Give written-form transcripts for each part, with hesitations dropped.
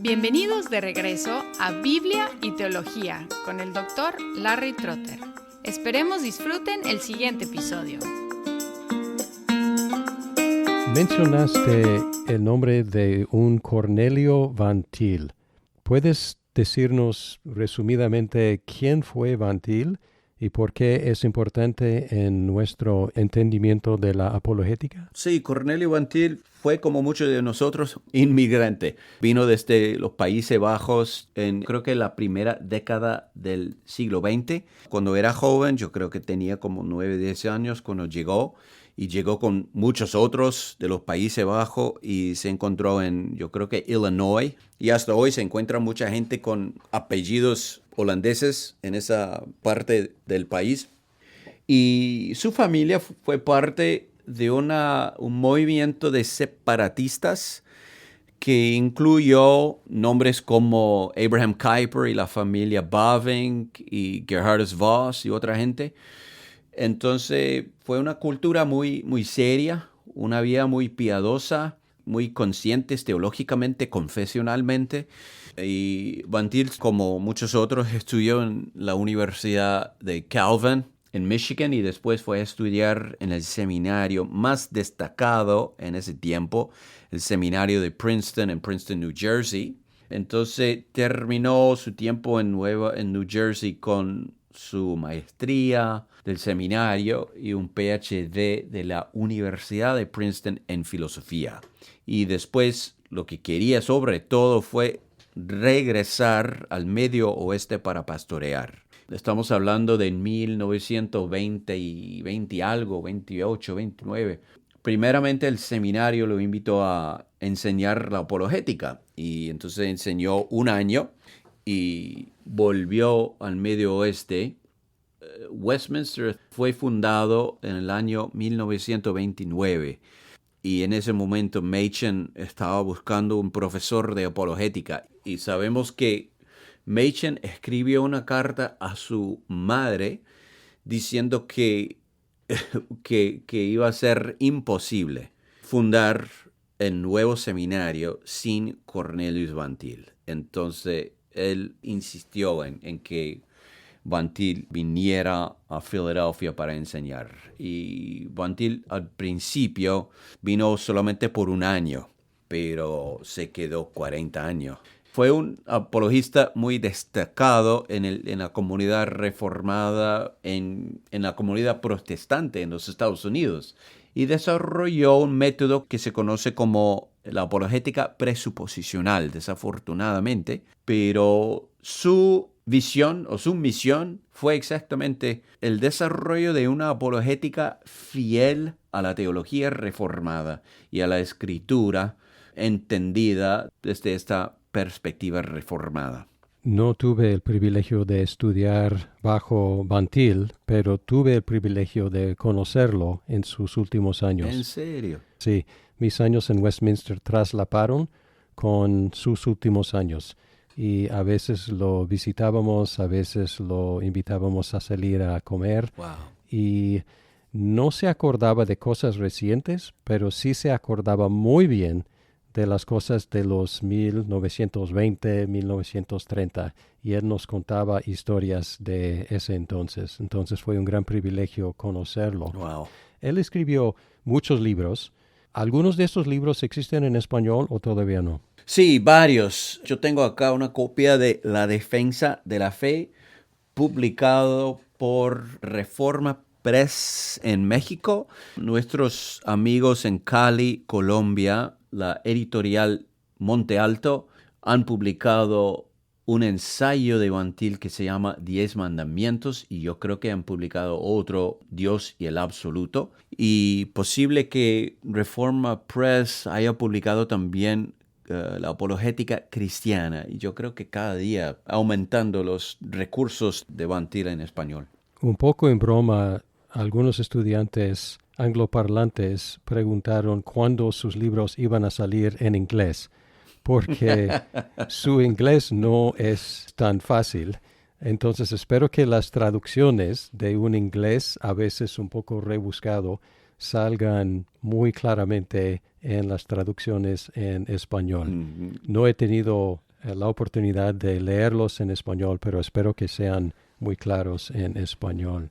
Bienvenidos de regreso a Biblia y Teología con el Dr. Larry Trotter. Esperemos disfruten el siguiente episodio. Mencionaste el nombre de un Cornelio Van Til. ¿Puedes decirnos resumidamente quién fue Van Til y por qué es importante en nuestro entendimiento de la apologética? Sí, Cornelio Van Til fue, como muchos de nosotros, inmigrante. Vino desde los Países Bajos en, creo que la primera década del siglo XX. Cuando era joven, yo creo que tenía como 9, 10 años cuando llegó. Y llegó con muchos otros de los Países Bajos y se encontró en, yo creo que Illinois. Y hasta hoy se encuentra mucha gente con apellidos holandeses en esa parte del país. Y su familia fue parte de un movimiento de separatistas que incluyó nombres como Abraham Kuyper y la familia Bavinck y Gerhardus Voss y otra gente. Entonces fue una cultura muy, muy seria, una vida muy piadosa, muy conscientes teológicamente, confesionalmente. Y Van Til, como muchos otros, estudió en la Universidad de Calvin en Michigan y después fue a estudiar en el seminario más destacado en ese tiempo, el seminario de Princeton, en Princeton, New Jersey. Entonces terminó su tiempo en New Jersey con su maestría del seminario y un PhD de la Universidad de Princeton en filosofía. Y después lo que quería sobre todo fue regresar al Medio Oeste para pastorear. Estamos hablando de 1920 y 20 algo, 28, 29. Primeramente el seminario lo invitó a enseñar la apologética y entonces enseñó un año y volvió al Medio Oeste. Westminster fue fundado en el año 1929 y en ese momento Machen estaba buscando un profesor de apologética y sabemos que Machen escribió una carta a su madre diciendo que iba a ser imposible fundar el nuevo seminario sin Cornelius Van Til. Entonces él insistió en que Van Til viniera a Filadelfia para enseñar. Y Van Til al principio vino solamente por un año, pero se quedó 40 años. Fue un apologista muy destacado en la comunidad reformada, en la comunidad protestante en los Estados Unidos. Y desarrolló un método que se conoce como la apologética presuposicional, desafortunadamente, pero su visión o su misión fue exactamente el desarrollo de una apologética fiel a la teología reformada y a la escritura entendida desde esta perspectiva reformada. No tuve el privilegio de estudiar bajo Van Til, pero tuve el privilegio de conocerlo en sus últimos años. ¿En serio? Sí, mis años en Westminster traslaparon con sus últimos años. Y a veces lo visitábamos, a veces lo invitábamos a salir a comer. Wow. Y no se acordaba de cosas recientes, pero sí se acordaba muy bien de las cosas de los 1920, 1930. Y él nos contaba historias de ese entonces. Entonces fue un gran privilegio conocerlo. Wow. Él escribió muchos libros. ¿Algunos de estos libros existen en español o todavía no? Sí, varios. Yo tengo acá una copia de La Defensa de la Fe, publicado por Reforma Press en México. Nuestros amigos en Cali, Colombia, la editorial Monte Alto, han publicado un ensayo de Van Til que se llama 10 Mandamientos y yo creo que han publicado otro, Dios y el Absoluto. Y posible que Reforma Press haya publicado también la apologética cristiana. Y yo creo que cada día aumentando los recursos de Van Til en español. Un poco en broma, algunos estudiantes angloparlantes preguntaron cuándo sus libros iban a salir en inglés, porque su inglés no es tan fácil. Entonces espero que las traducciones de un inglés a veces un poco rebuscado salgan muy claramente en las traducciones en español. No he tenido la oportunidad de leerlos en español, pero espero que sean muy claros en español.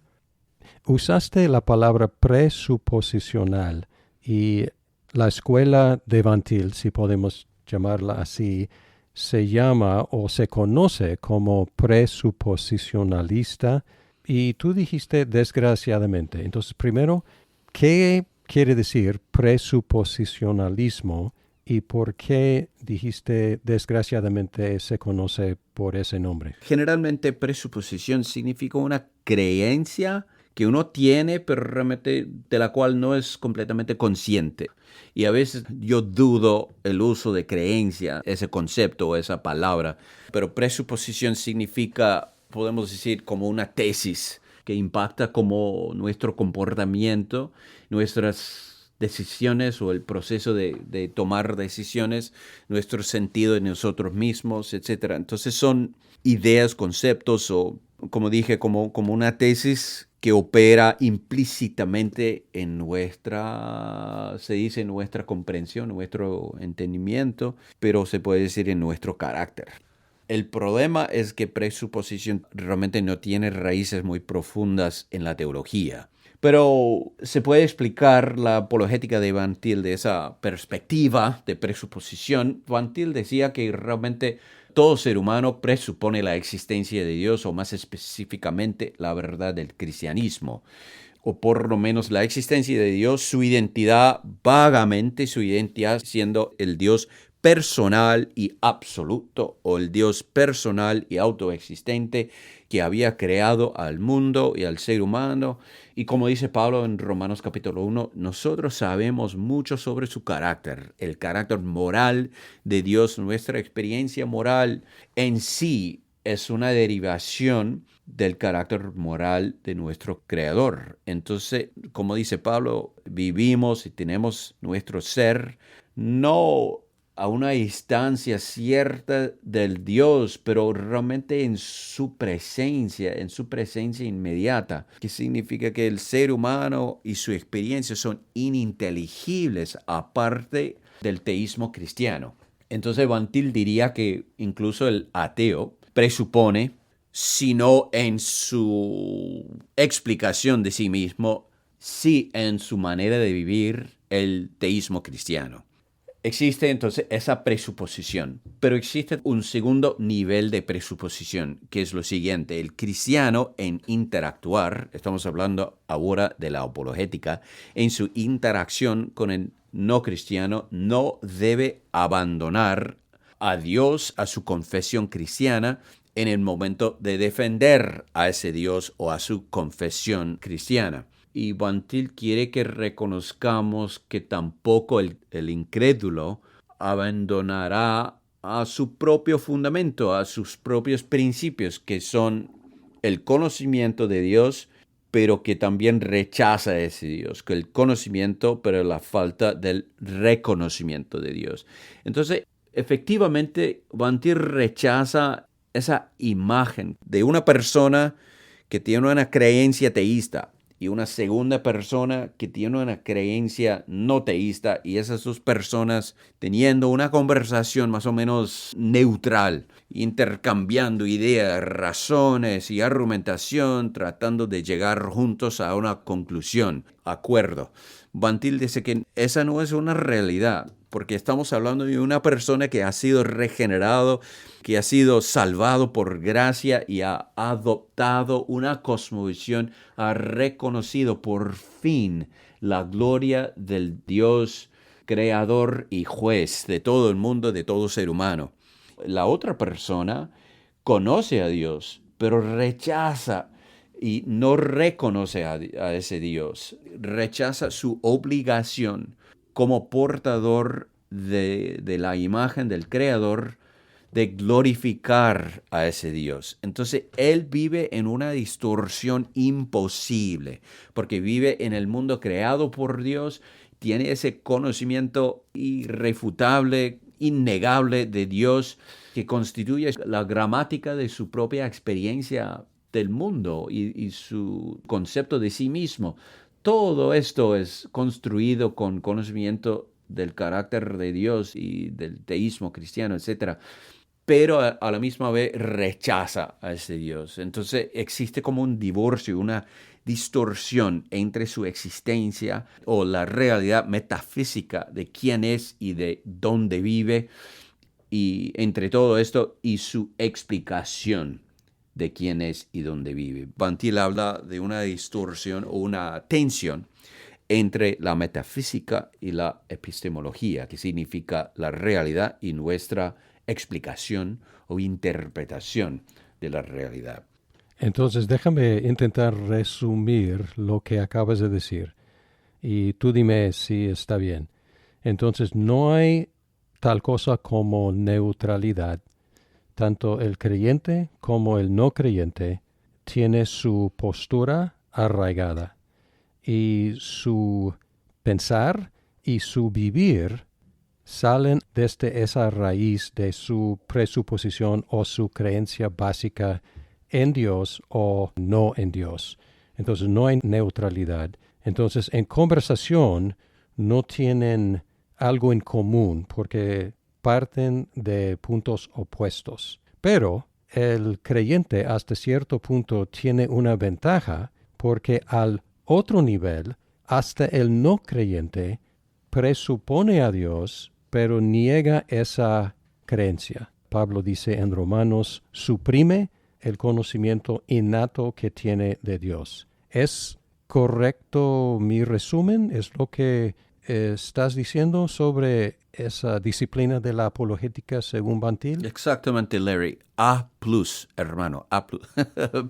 Usaste la palabra presuposicional y la escuela de Van Til, si podemos llamarla así, se llama o se conoce como presuposicionalista y tú dijiste desgraciadamente. Entonces, primero, ¿qué quiere decir presuposicionalismo y por qué dijiste desgraciadamente se conoce por ese nombre? Generalmente presuposición significa una creencia que uno tiene, pero realmente de la cual no es completamente consciente. Y a veces yo dudo el uso de creencia, ese concepto o esa palabra, pero presuposición significa, podemos decir, como una tesis que impacta como nuestro comportamiento, nuestras decisiones o el proceso de tomar decisiones, nuestro sentido de nosotros mismos, etc. Entonces son ideas, conceptos o, como dije, como una tesis que opera implícitamente en nuestra comprensión, nuestro entendimiento, pero se puede decir en nuestro carácter. El problema es que presuposición realmente no tiene raíces muy profundas en la teología. Pero se puede explicar la apologética de Van Til de esa perspectiva de presuposición. Van Til decía que realmente todo ser humano presupone la existencia de Dios, o más específicamente la verdad del cristianismo, o por lo menos la existencia de Dios, su identidad siendo el Dios personal y absoluto, o el Dios personal y autoexistente que había creado al mundo y al ser humano. Y como dice Pablo en Romanos capítulo 1, nosotros sabemos mucho sobre su carácter, el carácter moral de Dios. Nuestra experiencia moral en sí es una derivación del carácter moral de nuestro Creador. Entonces, como dice Pablo, vivimos y tenemos nuestro ser no a una distancia cierta del Dios, pero realmente en su presencia inmediata, que significa que el ser humano y su experiencia son ininteligibles aparte del teísmo cristiano. Entonces Van Til diría que incluso el ateo presupone, sino en su explicación de sí mismo, sí en su manera de vivir, el teísmo cristiano. Existe entonces esa presuposición, pero existe un segundo nivel de presuposición, que es lo siguiente. El cristiano en interactuar, estamos hablando ahora de la apologética, en su interacción con el no cristiano no debe abandonar a Dios, a su confesión cristiana, en el momento de defender a ese Dios o a su confesión cristiana. Y Van Til quiere que reconozcamos que tampoco el incrédulo abandonará a su propio fundamento, a sus propios principios, que son el conocimiento de Dios, pero que también rechaza a ese Dios, que el conocimiento, pero la falta del reconocimiento de Dios. Entonces, efectivamente, Van Til rechaza esa imagen de una persona que tiene una creencia teísta y una segunda persona que tiene una creencia no teísta, y esas dos personas teniendo una conversación más o menos neutral, intercambiando ideas, razones y argumentación, tratando de llegar juntos a una conclusión, acuerdo. Van Til dice que esa no es una realidad, porque estamos hablando de una persona que ha sido regenerado, que ha sido salvado por gracia y ha adoptado una cosmovisión, ha reconocido por fin la gloria del Dios creador y juez de todo el mundo, de todo ser humano. La otra persona conoce a Dios, pero rechaza y no reconoce a ese Dios, rechaza su obligación como portador de la imagen del Creador, de glorificar a ese Dios. Entonces, él vive en una distorsión imposible, porque vive en el mundo creado por Dios, tiene ese conocimiento irrefutable, innegable de Dios, que constituye la gramática de su propia experiencia del mundo y su concepto de sí mismo. Todo esto es construido con conocimiento del carácter de Dios y del teísmo cristiano, etc. pero a la misma vez rechaza a ese Dios. Entonces existe como un divorcio, una distorsión entre su existencia o la realidad metafísica de quién es y de dónde vive, y entre todo esto y su explicación de quién es y dónde vive. Van Til habla de una distorsión o una tensión entre la metafísica y la epistemología, que significa la realidad y nuestra explicación o interpretación de la realidad. Entonces, déjame intentar resumir lo que acabas de decir y tú dime si está bien. Entonces, no hay tal cosa como neutralidad. Tanto el creyente como el no creyente tiene su postura arraigada y su pensar y su vivir salen desde esa raíz de su presuposición o su creencia básica en Dios o no en Dios. Entonces no hay neutralidad. Entonces en conversación no tienen algo en común porque parten de puntos opuestos. Pero el creyente hasta cierto punto tiene una ventaja porque al otro nivel, hasta el no creyente presupone a Dios, pero niega esa creencia. Pablo dice en Romanos, suprime el conocimiento innato que tiene de Dios. ¿Es correcto mi resumen? ¿Es lo que estás diciendo sobre esa disciplina de la apologética según Van Til? Exactamente, Larry. A+, hermano, A+.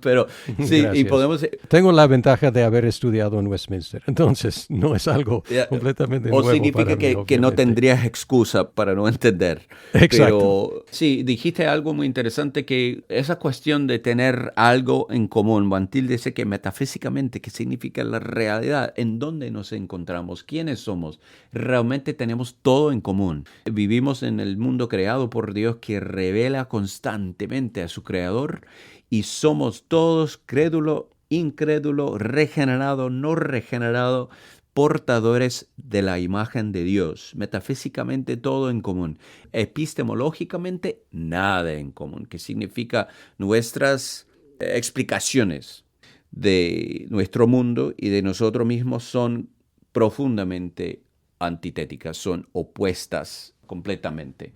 Pero sí, Gracias. y podemos... Tengo la ventaja de haber estudiado en Westminster, entonces no es algo completamente nuevo O significa para mí, que no obviamente. tendrías excusa para no entender. Exacto. Pero sí, dijiste algo muy interesante, que esa cuestión de tener algo en común. Van Til dice que metafísicamente, ¿qué significa la realidad? ¿En dónde nos encontramos? ¿Quiénes somos? Realmente tenemos todo en común. Vivimos en el mundo creado por Dios que revela constantemente a su creador, y somos todos crédulo, incrédulo, regenerado, no regenerado, portadores de la imagen de Dios. Metafísicamente todo en común. Epistemológicamente nada en común, que significa nuestras explicaciones de nuestro mundo y de nosotros mismos son profundamente antitéticas, son opuestas completamente.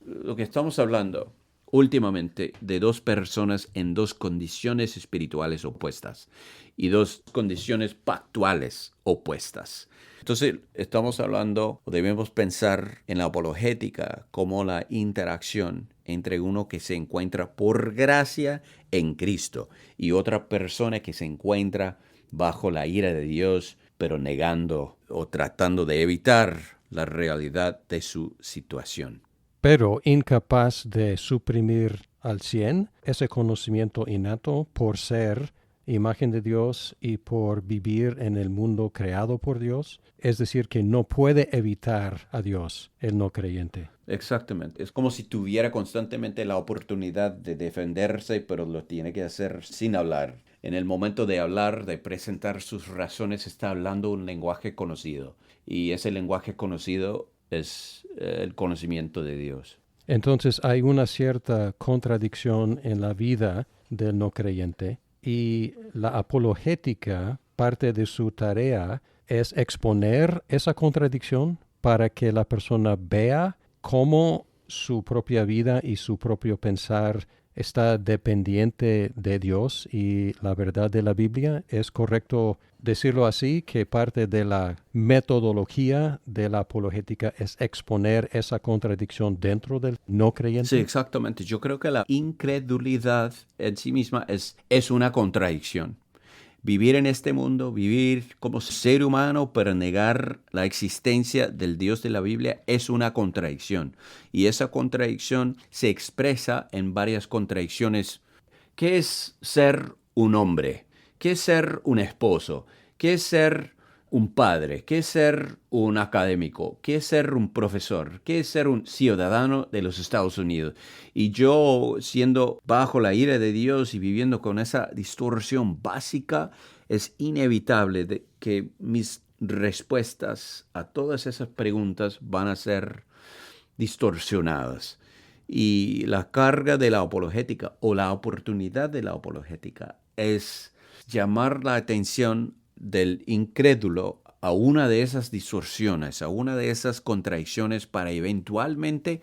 Lo que estamos hablando últimamente de dos personas en dos condiciones espirituales opuestas y dos condiciones pactuales opuestas. Entonces estamos hablando, o debemos pensar en la apologética como la interacción entre uno que se encuentra por gracia en Cristo y otra persona que se encuentra bajo la ira de Dios, pero negando o tratando de evitar la realidad de su situación. Pero incapaz de suprimir al 100 ese conocimiento innato por ser imagen de Dios y por vivir en el mundo creado por Dios. Es decir, que no puede evitar a Dios, el no creyente. Exactamente. Es como si tuviera constantemente la oportunidad de defenderse, pero lo tiene que hacer sin hablar. En el momento de hablar, de presentar sus razones, está hablando un lenguaje conocido. Y ese lenguaje conocido es el conocimiento de Dios. Entonces hay una cierta contradicción en la vida del no creyente y la apologética, parte de su tarea es exponer esa contradicción para que la persona vea cómo su propia vida y su propio pensar está dependiente de Dios y la verdad de la Biblia. ¿Es correcto decirlo así, que parte de la metodología de la apologética es exponer esa contradicción dentro del no creyente? Sí, exactamente. Yo creo que la incredulidad en sí misma es una contradicción. Vivir en este mundo, vivir como ser humano, pero negar la existencia del Dios de la Biblia es una contradicción. Y esa contradicción se expresa en varias contradicciones. ¿Qué es ser un hombre? ¿Qué es ser un esposo? ¿Qué es ser un padre? ¿Qué es ser un académico? ¿Qué es ser un profesor? ¿Qué es ser un ciudadano de los Estados Unidos? Y yo, siendo bajo la ira de Dios y viviendo con esa distorsión básica, es inevitable que mis respuestas a todas esas preguntas van a ser distorsionadas. Y la carga de la apologética o la oportunidad de la apologética es llamar la atención del incrédulo a una de esas distorsiones, a una de esas contradicciones para eventualmente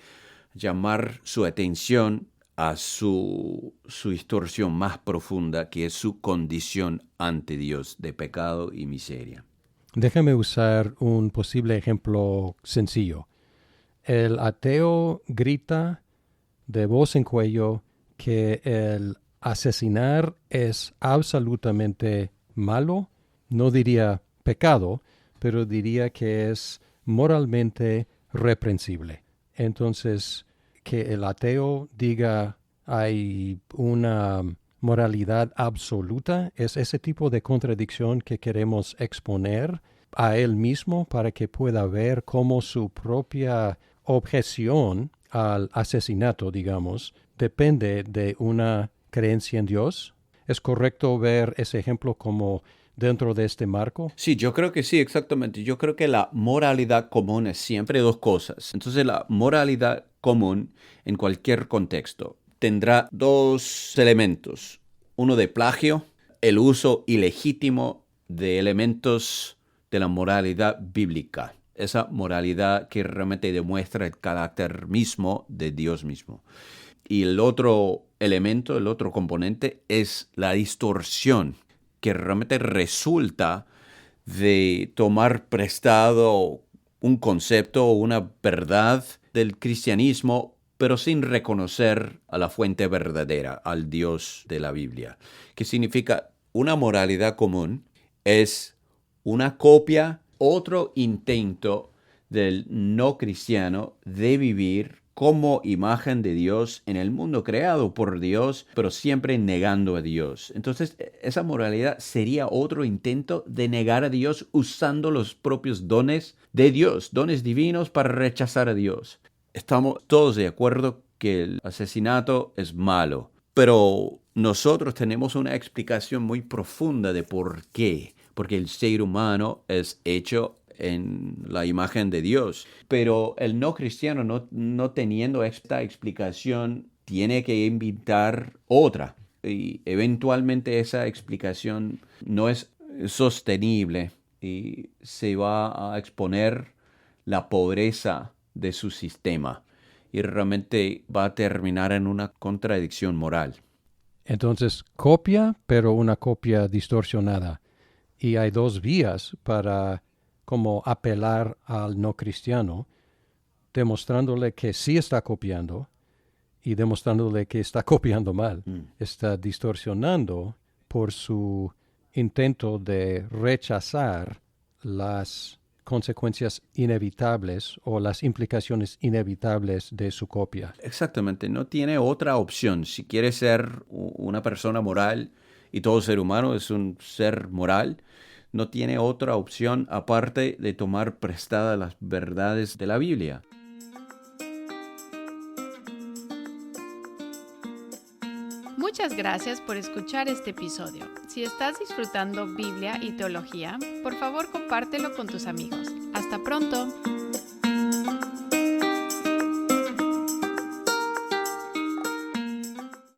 llamar su atención a su distorsión más profunda, que es su condición ante Dios de pecado y miseria. Déjame usar un posible ejemplo sencillo. El ateo grita de voz en cuello que el asesinar es absolutamente malo. No diría pecado, pero diría que es moralmente reprensible. Entonces, que el ateo diga hay una moralidad absoluta, es ese tipo de contradicción que queremos exponer a él mismo para que pueda ver cómo su propia objeción al asesinato, digamos, depende de una creencia en Dios. ¿Es correcto ver ese ejemplo como dentro de este marco? Sí, yo creo que sí, exactamente. Yo creo que la moralidad común es siempre dos cosas. Entonces, la moralidad común en cualquier contexto tendrá dos elementos. Uno de plagio, el uso ilegítimo de elementos de la moralidad bíblica. Esa moralidad que realmente demuestra el carácter mismo de Dios mismo. Y el otro elemento, el otro componente es la distorsión que realmente resulta de tomar prestado un concepto o una verdad del cristianismo, pero sin reconocer a la fuente verdadera, al Dios de la Biblia. ¿Qué significa? Una moralidad común es una copia, otro intento del no cristiano de vivir como imagen de Dios en el mundo creado por Dios, pero siempre negando a Dios. Entonces, esa moralidad sería otro intento de negar a Dios usando los propios dones de Dios, dones divinos para rechazar a Dios. Estamos todos de acuerdo que el asesinato es malo, pero nosotros tenemos una explicación muy profunda de por qué. Porque el ser humano es hecho en la imagen de Dios. Pero el no cristiano, no teniendo esta explicación, tiene que inventar otra. Y eventualmente esa explicación no es sostenible y se va a exponer la pobreza de su sistema. Y realmente va a terminar en una contradicción moral. Entonces, copia, pero una copia distorsionada. Y hay dos vías para como apelar al no cristiano, demostrándole que sí está copiando y demostrándole que está copiando mal. Está distorsionando por su intento de rechazar las consecuencias inevitables o las implicaciones inevitables de su copia. Exactamente, no tiene otra opción. Si quiere ser una persona moral, y todo ser humano es un ser moral, no tiene otra opción aparte de tomar prestadas las verdades de la Biblia. Muchas gracias por escuchar este episodio. Si estás disfrutando Biblia y teología, por favor compártelo con tus amigos. Hasta pronto.